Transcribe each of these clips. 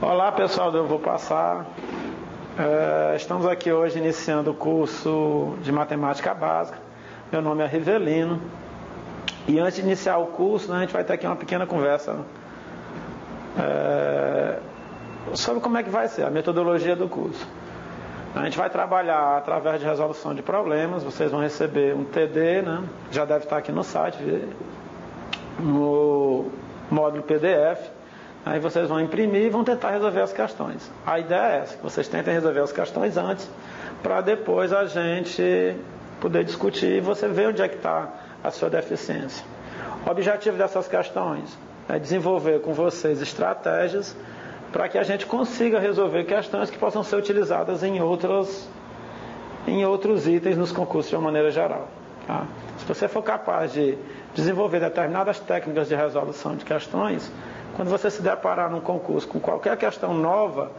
Olá pessoal, eu vou passar. Estamos aqui hoje iniciando o curso de Matemática Básica. Meu nome é Rivelino. E antes de iniciar o curso, a gente vai ter aqui uma pequena conversa sobre como é que vai ser a metodologia do curso. A gente vai trabalhar através de resolução de problemas. Vocês vão receber um TD, né? Já deve estar aqui no site, no módulo PDF. Aí vocês vão imprimir e vão tentar resolver as questões. A ideia é essa, que vocês tentem resolver as questões antes, para depois a gente poder discutir e você ver onde é que está a sua deficiência. O objetivo dessas questões é desenvolver com vocês estratégias para que a gente consiga resolver questões que possam ser utilizadas em outros itens nos concursos de uma maneira geral. Tá? Se você for capaz de desenvolver determinadas técnicas de resolução de questões, quando você se deparar num concurso com qualquer questão nova,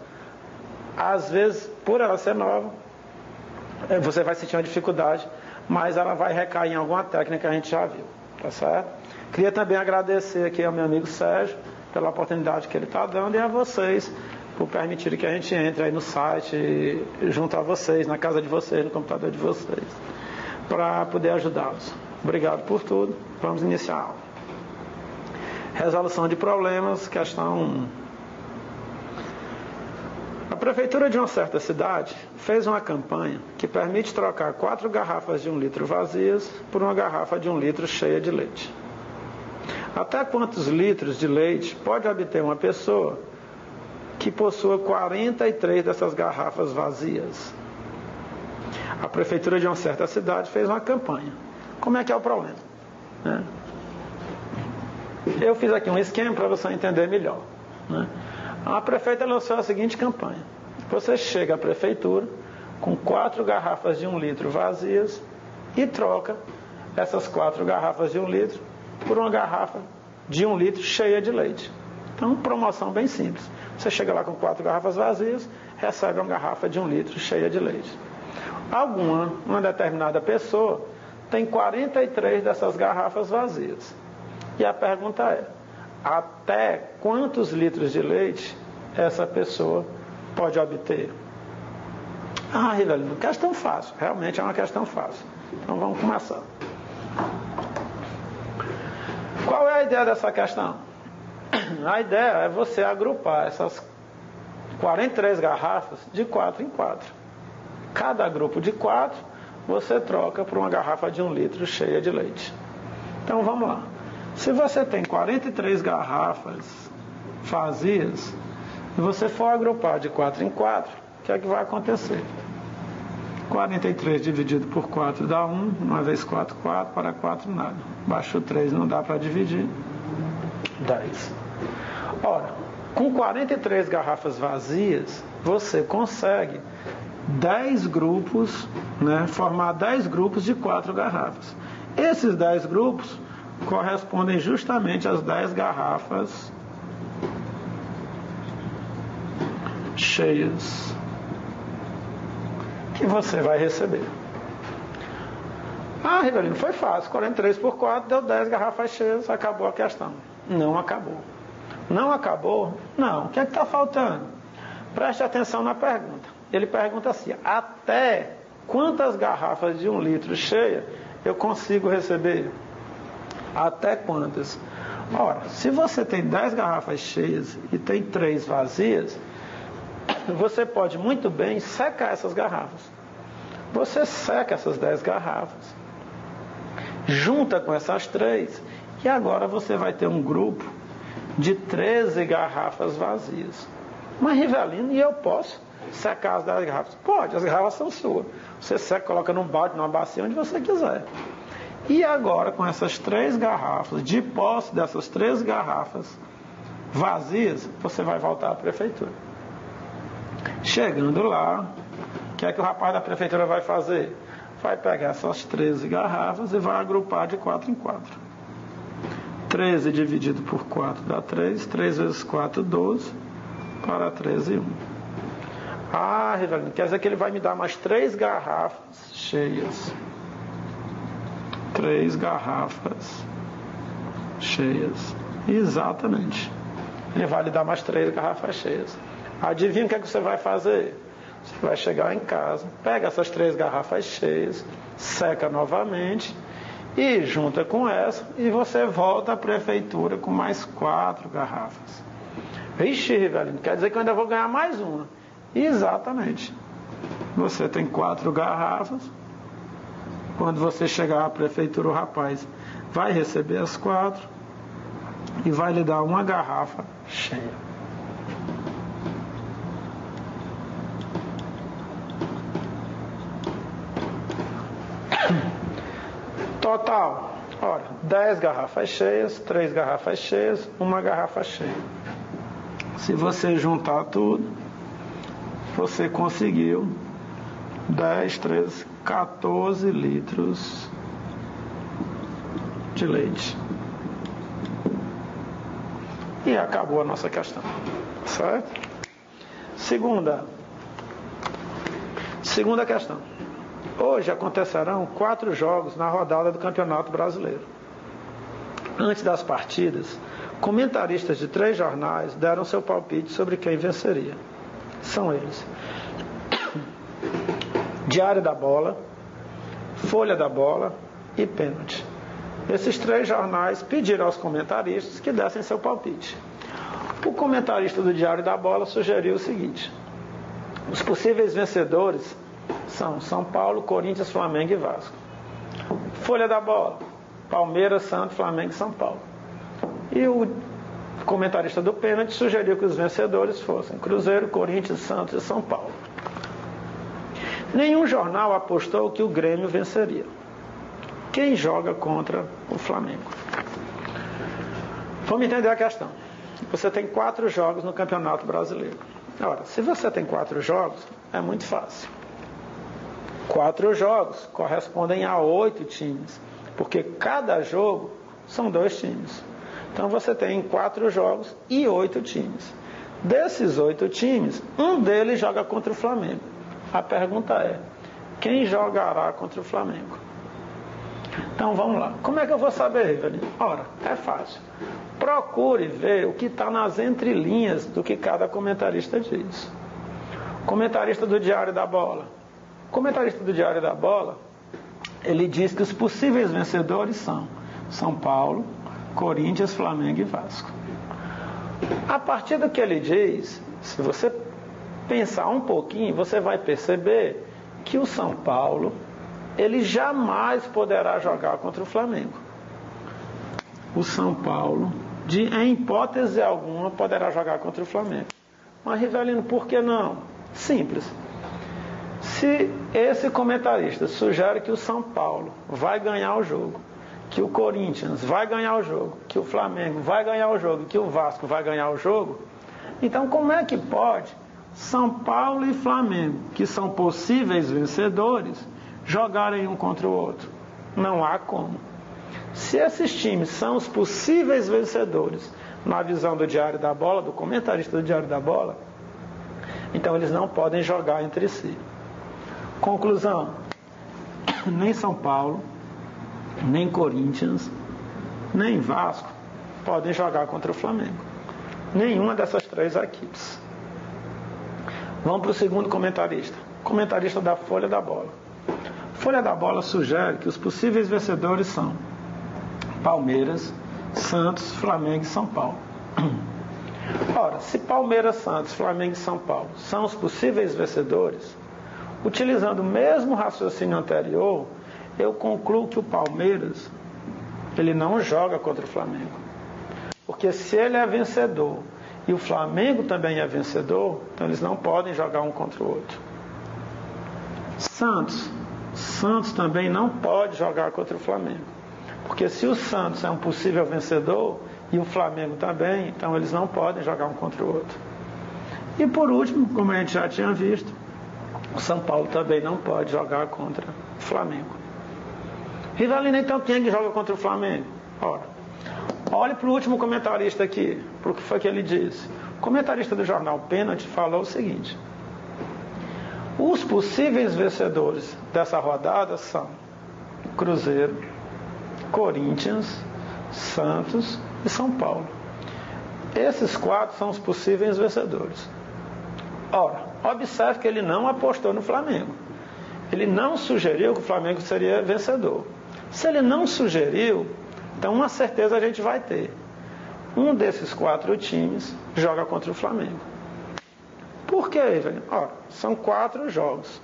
às vezes, por ela ser nova, você vai sentir uma dificuldade, mas ela vai recair em alguma técnica que a gente já viu, tá certo? Queria também agradecer aqui ao meu amigo Sérgio pela oportunidade que ele está dando e a vocês por permitirem que a gente entre aí no site, junto a vocês, na casa de vocês, no computador de vocês, para poder ajudá-los. Obrigado por tudo. Vamos iniciar a aula. Resolução de problemas, questão 1. A prefeitura de uma certa cidade fez uma campanha que permite trocar 4 garrafas de 1 litro vazias por uma garrafa de 1 litro cheia de leite. Até quantos litros de leite pode obter uma pessoa que possua 43 dessas garrafas vazias? A prefeitura de uma certa cidade fez uma campanha. Como é que é o problema? Eu fiz aqui um esquema para você entender melhor. A prefeita lançou a seguinte campanha. Você chega à prefeitura com 4 garrafas de 1 litro vazias e troca essas 4 garrafas de 1 litro por uma garrafa de 1 litro cheia de leite. Então, promoção bem simples. Você chega lá com 4 garrafas vazias, recebe uma garrafa de 1 litro cheia de leite. Uma determinada pessoa tem 43 dessas garrafas vazias. E a pergunta é, até quantos litros de leite essa pessoa pode obter? Rivelino, questão fácil. Realmente é uma questão fácil. Então vamos começar. Qual é a ideia dessa questão? A ideia é você agrupar essas 43 garrafas de 4 em 4. Cada grupo de 4 você troca por uma garrafa de 1 litro cheia de leite. Então vamos lá. Se você tem 43 garrafas vazias e você for agrupar de 4 em 4, o que é que vai acontecer? 43 dividido por 4 dá 1, 1 vezes 4, 4, para 4 nada. Baixo 3 não dá para dividir, 10. Ora, com 43 garrafas vazias, você consegue 10 grupos, formar 10 grupos de 4 garrafas. Esses 10 grupos correspondem justamente às 10 garrafas cheias que você vai receber. Rivelino, foi fácil. 43 por 4 deu 10 garrafas cheias, acabou a questão. Não acabou. Não acabou? Não. O que é que está faltando? Preste atenção na pergunta. Ele pergunta assim, até quantas garrafas de 1 litro cheia eu consigo receber? Até quantas? Ora, se você tem 10 garrafas cheias e tem 3 vazias, você pode muito bem secar essas garrafas. Você seca essas 10 garrafas, junta com essas 3, e agora você vai ter um grupo de 13 garrafas vazias. Mas, Rivelino, e eu posso secar as 10 garrafas? Pode, as garrafas são suas. Você seca, coloca num balde, numa bacia, onde você quiser. E agora, com essas 3 garrafas, de posse dessas 3 garrafas vazias, você vai voltar à prefeitura. Chegando lá, o que é que o rapaz da prefeitura vai fazer? Vai pegar essas 13 garrafas e vai agrupar de 4 em 4. 13 dividido por 4 dá 3. 3 vezes 4, 12. Para 13, 1. Rivelino, quer dizer que ele vai me dar mais 3 garrafas cheias. 3 garrafas cheias. Exatamente. ele vai lhe dar mais 3 garrafas cheias. Adivinha o que é que você vai fazer? Você vai chegar em casa, pega essas 3 garrafas cheias, seca novamente e junta com essa e você volta à prefeitura com mais 4 garrafas. Vixe, Rivelino, quer dizer que eu ainda vou ganhar mais uma. Exatamente. Você tem 4 garrafas. Quando você chegar à prefeitura, o rapaz vai receber as 4 e vai lhe dar uma garrafa cheia. Total, olha, 10 garrafas cheias, 3 garrafas cheias, uma garrafa cheia. Se você juntar tudo, você conseguiu 10, 13, 14 litros de leite. E acabou a nossa questão. Certo? Segunda questão. Hoje acontecerão 4 jogos na rodada do Campeonato Brasileiro. Antes das partidas, comentaristas de 3 jornais deram seu palpite sobre quem venceria. São eles: Diário da Bola, Folha da Bola e Pênalti. Esses 3 jornais pediram aos comentaristas que dessem seu palpite. O comentarista do Diário da Bola sugeriu o seguinte: os possíveis vencedores são São Paulo, Corinthians, Flamengo e Vasco. Folha da Bola: Palmeiras, Santos, Flamengo e São Paulo. E o comentarista do Pênalti sugeriu que os vencedores fossem Cruzeiro, Corinthians, Santos e São Paulo. Nenhum jornal apostou que o Grêmio venceria. Quem joga contra o Flamengo? Vamos entender a questão. Você tem 4 jogos no Campeonato Brasileiro. Ora, se você tem 4 jogos, é muito fácil. 4 jogos correspondem a 8 times, porque cada jogo são 2 times. Então você tem 4 jogos e 8 times. Desses 8 times, um deles joga contra o Flamengo. A pergunta é: quem jogará contra o Flamengo? Então vamos lá. Como é que eu vou saber, Rivelino? Ora, é fácil. Procure ver o que está nas entrelinhas do que cada comentarista diz. Comentarista do Diário da Bola. O comentarista do Diário da Bola, ele diz que os possíveis vencedores são São Paulo, Corinthians, Flamengo e Vasco. A partir do que ele diz, se você pensar um pouquinho, você vai perceber que o São Paulo, ele jamais poderá jogar contra o Flamengo. O São Paulo, em hipótese alguma, poderá jogar contra o Flamengo. Mas, Rivelino, por que não? Simples. Se esse comentarista sugere que o São Paulo vai ganhar o jogo, que o Corinthians vai ganhar o jogo, que o Flamengo vai ganhar o jogo, que o Vasco vai ganhar o jogo, então como é que pode São Paulo e Flamengo, que são possíveis vencedores, jogarem um contra o outro? Não há como. Se esses times são os possíveis vencedores, na visão do Diário da Bola, do comentarista do Diário da Bola, então eles não podem jogar entre si. Conclusão: nem São Paulo, nem Corinthians, nem Vasco podem jogar contra o Flamengo. Nenhuma dessas 3 equipes. Vamos para o segundo comentarista. Comentarista da Folha da Bola. Folha da Bola sugere que os possíveis vencedores são Palmeiras, Santos, Flamengo e São Paulo. Ora, se Palmeiras, Santos, Flamengo e São Paulo são os possíveis vencedores, utilizando o mesmo raciocínio anterior, eu concluo que o Palmeiras, ele não joga contra o Flamengo. Porque se ele é vencedor e o Flamengo também é vencedor, então eles não podem jogar um contra o outro. Santos também não pode jogar contra o Flamengo. Porque se o Santos é um possível vencedor e o Flamengo também, então eles não podem jogar um contra o outro. E por último, como a gente já tinha visto, o São Paulo também não pode jogar contra o Flamengo. Rivelino, então quem é que joga contra o Flamengo? Ora, olhe para o último comentarista aqui, para o que foi que ele disse. O comentarista do jornal Pênalti falou o seguinte: os possíveis vencedores dessa rodada são Cruzeiro, Corinthians, Santos e São Paulo. Esses 4 são os possíveis vencedores. Ora, observe que ele não apostou no Flamengo. Ele não sugeriu que o Flamengo seria vencedor. Se ele não sugeriu, então uma certeza a gente vai ter. Um desses 4 times joga contra o Flamengo. Por quê, velho? Ora, são 4 jogos.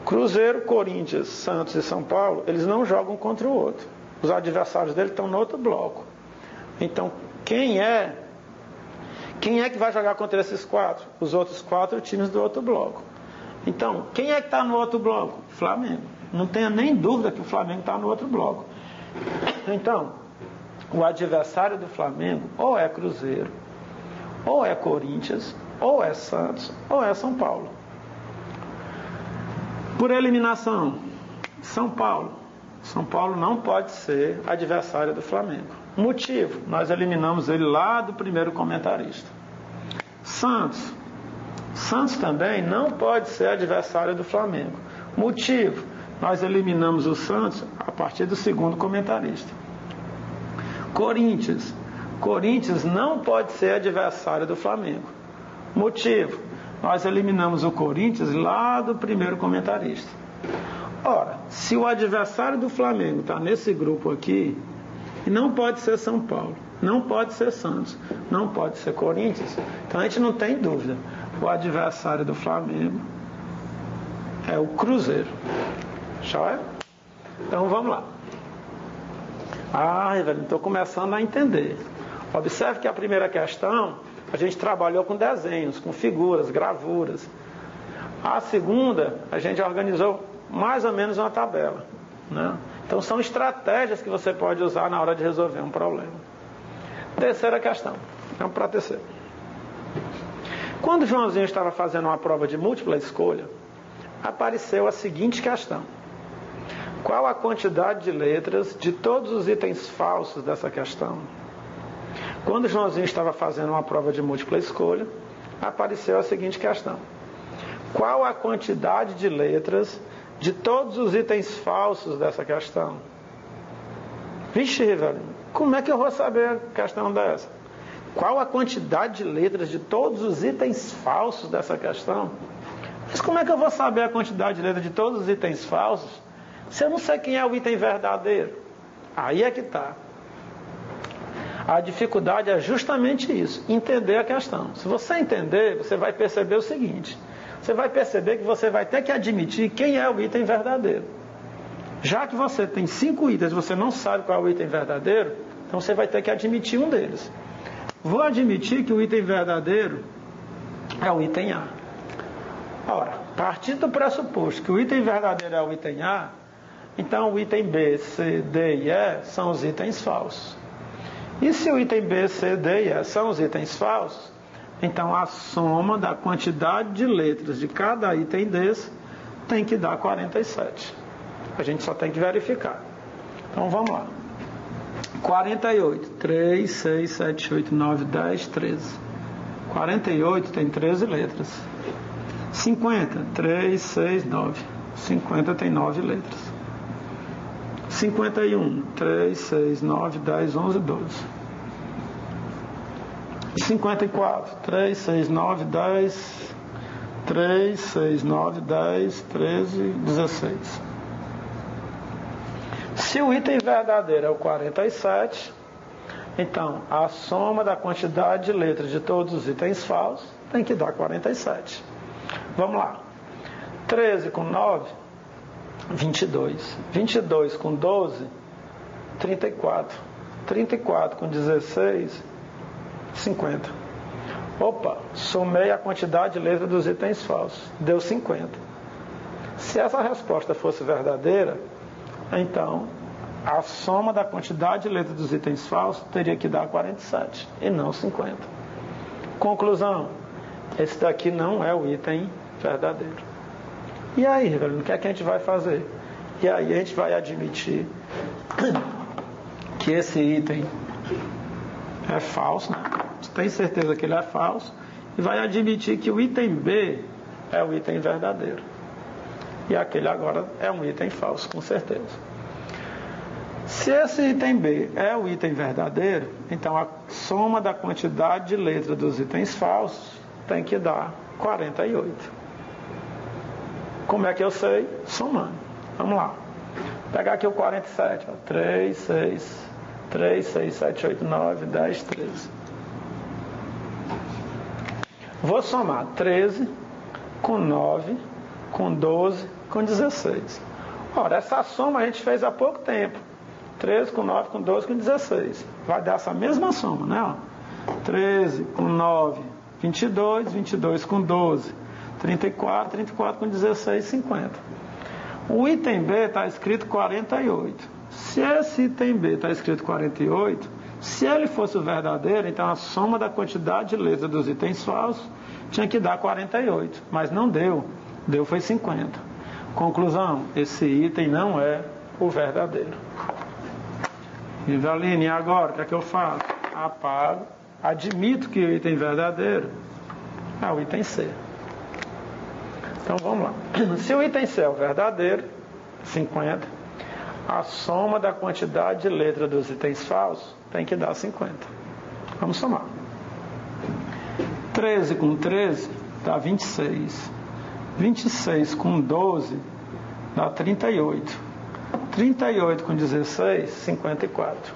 Cruzeiro, Corinthians, Santos e São Paulo, eles não jogam contra o outro. Os adversários dele estão no outro bloco. Então, quem é que vai jogar contra esses 4? Os outros 4 times do outro bloco. Então, quem é que está no outro bloco? Flamengo. Não tenha nem dúvida que o Flamengo está no outro bloco. Então, o adversário do Flamengo ou é Cruzeiro, ou é Corinthians, ou é Santos, ou é São Paulo. Por eliminação, São Paulo. São Paulo não pode ser adversário do Flamengo. Motivo, nós eliminamos ele lá do primeiro comentarista. Santos. Santos também não pode ser adversário do Flamengo. Motivo, nós eliminamos o Santos a partir do segundo comentarista. Corinthians. Corinthians não pode ser adversário do Flamengo. Motivo, nós eliminamos o Corinthians lá do primeiro comentarista. Ora, se o adversário do Flamengo está nesse grupo aqui, não pode ser São Paulo, não pode ser Santos, não pode ser Corinthians, então a gente não tem dúvida. O adversário do Flamengo é o Cruzeiro. Já é? Então vamos lá. Ai, velho, estou começando a entender. Observe que a primeira questão a gente trabalhou com desenhos, com figuras, gravuras. A segunda a gente organizou mais ou menos uma tabela, né? Então são estratégias que você pode usar na hora de resolver um problema. Terceira questão. Vamos para a terceira. Quando o Joãozinho estava fazendo uma prova de múltipla escolha, apareceu a seguinte questão: qual a quantidade de letras de todos os itens falsos dessa questão? Quando o Joãozinho estava fazendo uma prova de múltipla escolha, apareceu a seguinte questão: qual a quantidade de letras de todos os itens falsos dessa questão? Vixe, velho, como é que eu vou saber a questão dessa? Qual a quantidade de letras de todos os itens falsos dessa questão? Mas como é que eu vou saber a quantidade de letras de todos os itens falsos se eu não sei quem é o item verdadeiro? Aí é que está. A dificuldade é justamente isso, entender a questão. Se você entender, você vai perceber o seguinte: você vai perceber que você vai ter que admitir quem é o item verdadeiro. Já que você tem 5 itens e você não sabe qual é o item verdadeiro, então você vai ter que admitir um deles. Vou admitir que o item verdadeiro é o item A. Ora, partindo do pressuposto que o item verdadeiro é o item A, então o item B, C, D e E são os itens falsos. E se o item B, C, D e E são os itens falsos, então a soma da quantidade de letras de cada item desse tem que dar 47. A gente só tem que verificar. Então vamos lá. 48, 3, 6, 7, 8, 9, 10, 13. 48 tem 13 letras. 50, 3, 6, 9. 50 tem 9 letras. 51, 3, 6, 9, 10, 11, 12. 54, 3, 6, 9, 10, 3, 6, 9, 10, 13, 16. Se o item verdadeiro é o 47, então a soma da quantidade de letras de todos os itens falsos tem que dar 47. Vamos lá. 13 com 9, 22. 22 com 12, 34. 34 com 16, 50. Opa, somei a quantidade de letras dos itens falsos. Deu 50. Se essa resposta fosse verdadeira, então a soma da quantidade de letras dos itens falsos teria que dar 47 e não 50. Conclusão: esse daqui não é o item verdadeiro. E aí, velho, o que é que a gente vai fazer? E aí a gente vai admitir que esse item é falso, né? Você tem certeza que ele é falso, e vai admitir que o item B é o item verdadeiro. E aquele agora é um item falso, com certeza. Se esse item B é o item verdadeiro, então a soma da quantidade de letras dos itens falsos tem que dar 48. Como é que eu sei? Somando. Vamos lá. Vou pegar aqui o 47. 3, 6, 7, 8, 9, 10, 13. Vou somar 13 com 9, com 12, com 16. Ora, essa soma a gente fez há pouco tempo. 13 com 9, com 12, com 16. Vai dar essa mesma soma, né? 13 com 9, 22, 22 com 12, 34, 34 com 16, 50. O item B está escrito 48. Se esse item B está escrito 48, se ele fosse o verdadeiro, então a soma da quantidade de letras dos itens falsos tinha que dar 48. Mas não deu. Deu foi 50. Conclusão, esse item não é o verdadeiro. Rivaline, e agora, o que é que eu faço? Apago, admito que o item verdadeiro é o item C. Então vamos lá. Se o item C é o verdadeiro, 50, a soma da quantidade de letras dos itens falsos tem que dar 50. Vamos somar. 13 com 13 dá 26. 26 com 12 dá 38. 38 com 16, 54.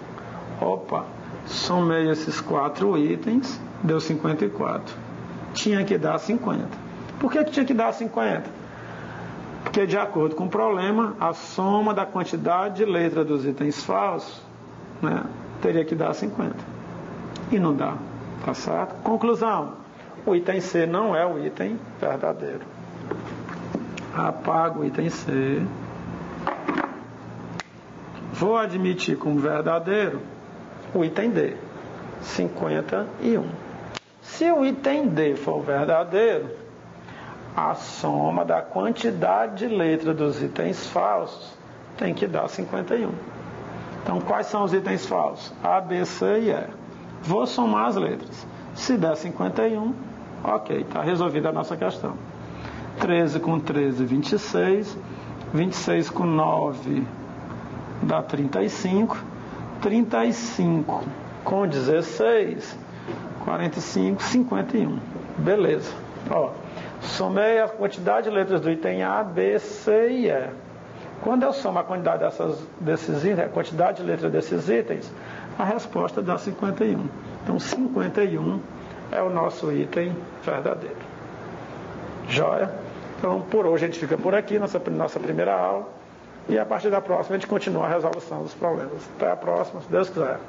Opa, somei esses 4 itens, deu 54. Tinha que dar 50. Por que tinha que dar 50? Porque, de acordo com o problema, a soma da quantidade de letras dos itens falsos, né, teria que dar 50. E não dá, tá certo? Conclusão, o item C não é o item verdadeiro. Apago o item C. Vou admitir como verdadeiro o item D, 51. Se o item D for verdadeiro, a soma da quantidade de letras dos itens falsos tem que dar 51. Então, quais são os itens falsos? A, B, C e E. Vou somar as letras. Se der 51, ok, está resolvida a nossa questão. 13 com 13, 26. 26 com 9 dá 35. 35 com 16, 45, 51. Beleza. Ó, somei a quantidade de letras do item A, B, C e E. Quando eu somo a quantidade desses itens, a quantidade de letras desses itens, a resposta dá 51. Então 51 é o nosso item verdadeiro. Joia? Então por hoje a gente fica por aqui, nossa primeira aula. E a partir da próxima a gente continua a resolução dos problemas. Até a próxima, se Deus quiser.